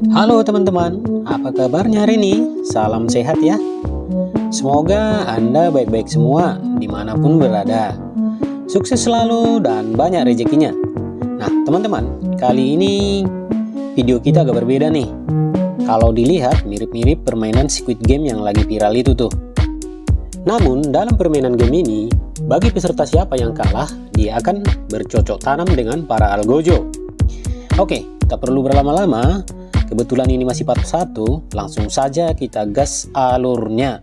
Halo teman-teman, apa kabarnya hari ini? Salam sehat ya. Semoga Anda baik-baik semua dimanapun berada. Sukses selalu dan banyak rezekinya. Nah teman-teman, kali ini video kita agak berbeda nih. Kalau dilihat mirip-mirip permainan Squid Game yang lagi viral itu tuh. Namun dalam permainan game ini, bagi peserta siapa yang kalah, dia akan bercocok tanam dengan para algojo. Oke, tak perlu berlama-lama. Kebetulan ini masih part 1, langsung saja kita gas alurnya.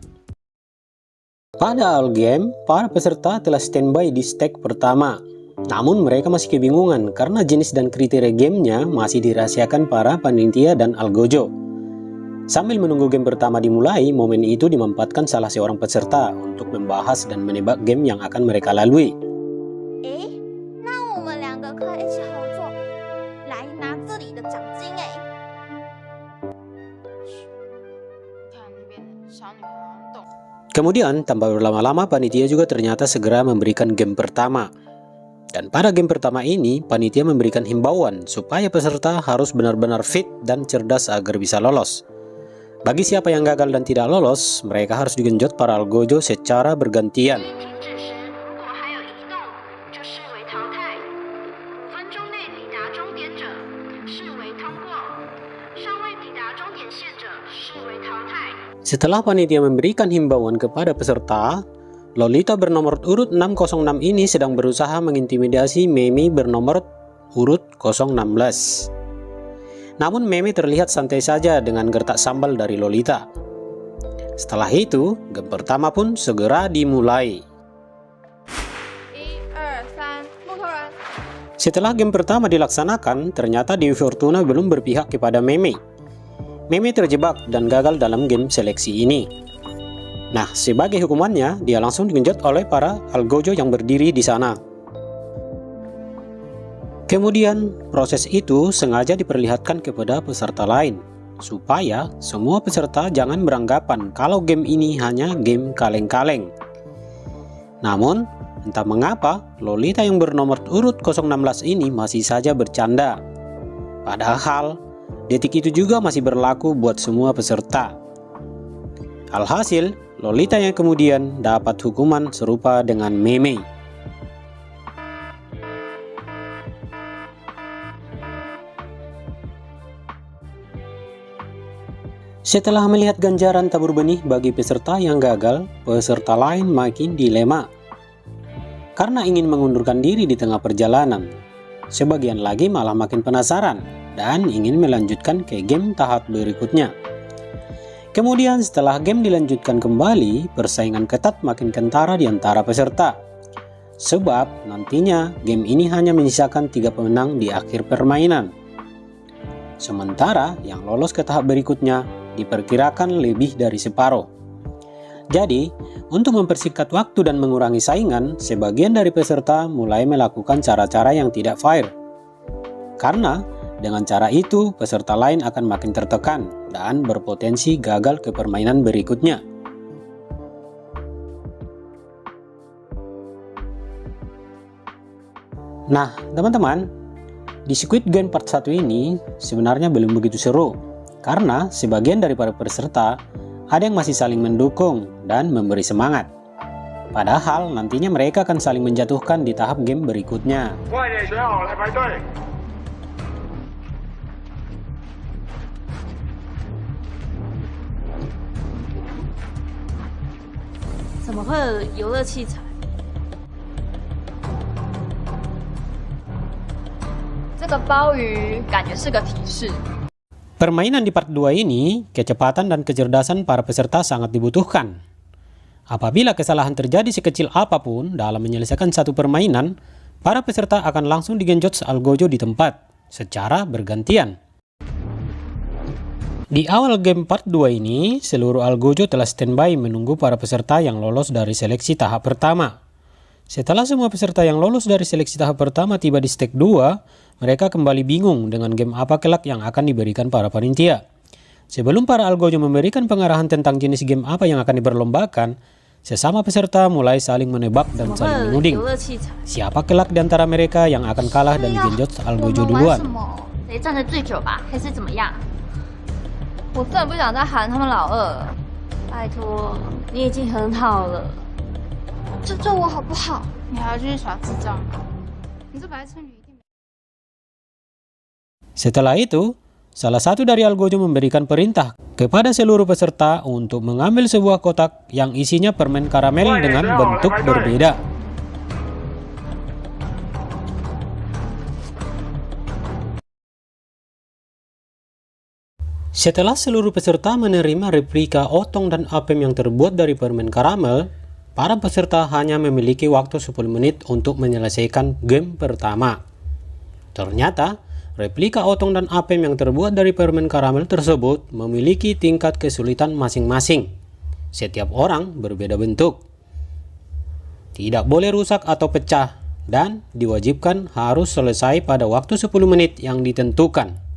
Pada awal game, para peserta telah standby di stage pertama. Namun mereka masih kebingungan karena jenis dan kriteria gamenya masih dirahasiakan para panitia dan algojo. Sambil menunggu game pertama dimulai, momen itu dimanfaatkan salah seorang peserta untuk membahas dan menebak game yang akan mereka lalui. Kemudian, tanpa berlama-lama, panitia juga ternyata segera memberikan game pertama. Dan pada game pertama ini, panitia memberikan himbauan supaya peserta harus benar-benar fit dan cerdas agar bisa lolos. Bagi siapa yang gagal dan tidak lolos, mereka harus digenjot para algojo secara bergantian. Setelah panitia memberikan himbauan kepada peserta, Lolita bernomor urut 606 ini sedang berusaha mengintimidasi Memi bernomor urut 016. Namun Memi terlihat santai saja dengan gertak sambal dari Lolita. Setelah itu, game pertama pun segera dimulai. Setelah game pertama dilaksanakan, ternyata Dewi Fortuna belum berpihak kepada Memi. Memi terjebak dan gagal dalam game seleksi ini. Nah, sebagai hukumannya, dia langsung digenjot oleh para algojo yang berdiri di sana. Kemudian, proses itu sengaja diperlihatkan kepada peserta lain, supaya semua peserta jangan beranggapan kalau game ini hanya game kaleng-kaleng. Namun, entah mengapa, Lolita yang bernomor urut 016 ini masih saja bercanda. Padahal, detik itu juga masih berlaku buat semua peserta. Alhasil, Lolita yang kemudian dapat hukuman serupa dengan Memi. Setelah melihat ganjaran tabur benih bagi peserta yang gagal, peserta lain makin dilema. Karena ingin mengundurkan diri di tengah perjalanan, sebagian lagi malah makin penasaran dan ingin melanjutkan ke game tahap berikutnya. Kemudian setelah game dilanjutkan kembali, persaingan ketat makin kentara di antara peserta. Sebab nantinya game ini hanya menyisakan 3 pemenang di akhir permainan. Sementara yang lolos ke tahap berikutnya diperkirakan lebih dari separuh. Jadi, untuk mempersingkat waktu dan mengurangi saingan, sebagian dari peserta mulai melakukan cara-cara yang tidak fair. Karena dengan cara itu, peserta lain akan makin tertekan dan berpotensi gagal ke permainan berikutnya. Nah, teman-teman, di Squid Game part 1 ini sebenarnya belum begitu seru, karena sebagian dari para peserta ada yang masih saling mendukung dan memberi semangat. Padahal nantinya mereka akan saling menjatuhkan di tahap game berikutnya. Permainan di part 2 ini, kecepatan dan kecerdasan para peserta sangat dibutuhkan. Apabila kesalahan terjadi sekecil apapun dalam menyelesaikan satu permainan, para peserta akan langsung digenjot algojo di tempat, secara bergantian. Di awal game part 2 ini, seluruh algojo telah standby menunggu para peserta yang lolos dari seleksi tahap pertama. Setelah semua peserta yang lolos dari seleksi tahap pertama tiba di stage 2, mereka kembali bingung dengan game apa kelak yang akan diberikan para panitia. Sebelum para algojo memberikan pengarahan tentang jenis game apa yang akan diperlombakan, sesama peserta mulai saling menebak dan saling menuding. Siapa kelak di antara mereka yang akan kalah dan digenjot algojo duluan? 我真的不想再喊他们老二了。拜托，你已经很好了，救我好不好？你还要继续耍智障？你这白痴女一定。Setelah itu, salah satu dari Algojo memberikan perintah kepada seluruh peserta untuk mengambil sebuah kotak yang isinya permen karamel dengan bentuk berbeda. Setelah seluruh peserta menerima replika Otong dan Apem yang terbuat dari permen karamel, para peserta hanya memiliki waktu 10 menit untuk menyelesaikan game pertama. Ternyata, replika Otong dan Apem yang terbuat dari permen karamel tersebut memiliki tingkat kesulitan masing-masing. Setiap orang berbeda bentuk. Tidak boleh rusak atau pecah, dan diwajibkan harus selesai pada waktu 10 menit yang ditentukan.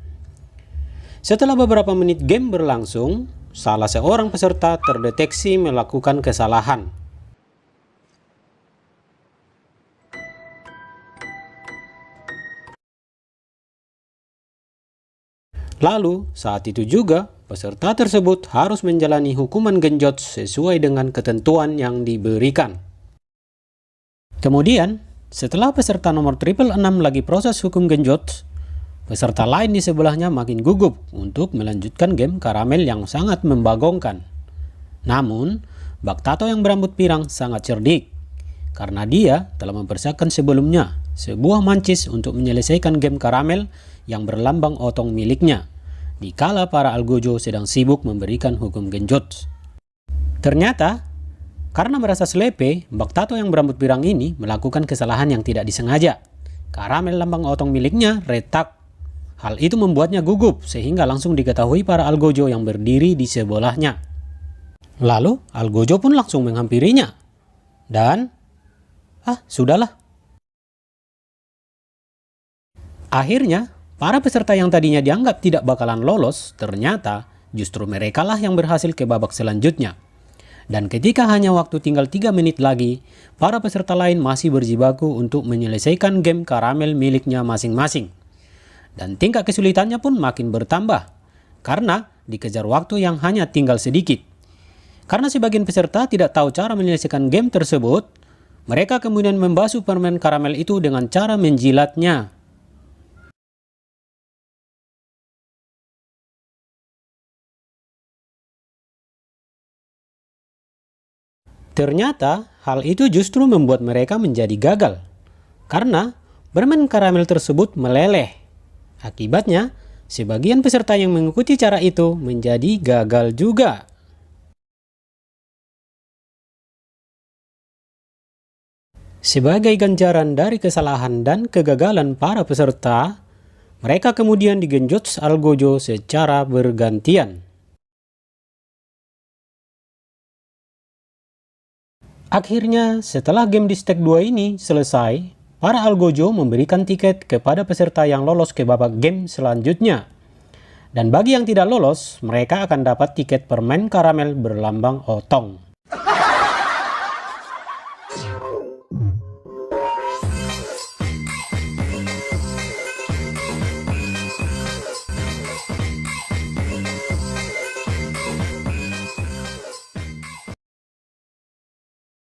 Setelah beberapa menit game berlangsung, salah seorang peserta terdeteksi melakukan kesalahan. Lalu, saat itu juga, peserta tersebut harus menjalani hukuman genjot sesuai dengan ketentuan yang diberikan. Kemudian, setelah peserta nomor 666 lagi proses hukum genjot, peserta lain di sebelahnya makin gugup untuk melanjutkan game karamel yang sangat membagongkan. Namun, Baktato yang berambut pirang sangat cerdik, karena dia telah mempersiapkan sebelumnya sebuah mancis untuk menyelesaikan game karamel yang berlambang otong miliknya, dikala para Algojo sedang sibuk memberikan hukum genjot. Ternyata, karena merasa selepe, Baktato yang berambut pirang ini melakukan kesalahan yang tidak disengaja. Karamel lambang otong miliknya retak. Hal itu membuatnya gugup sehingga langsung diketahui para Algojo yang berdiri di sebelahnya. Lalu Algojo pun langsung menghampirinya. Dan, sudahlah. Akhirnya, para peserta yang tadinya dianggap tidak bakalan lolos, ternyata justru merekalah yang berhasil ke babak selanjutnya. Dan ketika hanya waktu tinggal 3 menit lagi, para peserta lain masih berjibaku untuk menyelesaikan game karamel miliknya masing-masing. Dan tingkat kesulitannya pun makin bertambah, karena dikejar waktu yang hanya tinggal sedikit. Karena sebagian peserta tidak tahu cara menyelesaikan game tersebut, mereka kemudian membasuh permen karamel itu dengan cara menjilatnya. Ternyata, hal itu justru membuat mereka menjadi gagal, karena permen karamel tersebut meleleh. Akibatnya, sebagian peserta yang mengikuti cara itu menjadi gagal juga. Sebagai ganjaran dari kesalahan dan kegagalan para peserta, mereka kemudian digenjot Algojo secara bergantian. Akhirnya, setelah game di stage 2 ini selesai, para Algojo memberikan tiket kepada peserta yang lolos ke babak game selanjutnya. Dan bagi yang tidak lolos, mereka akan dapat tiket permen karamel berlambang otong.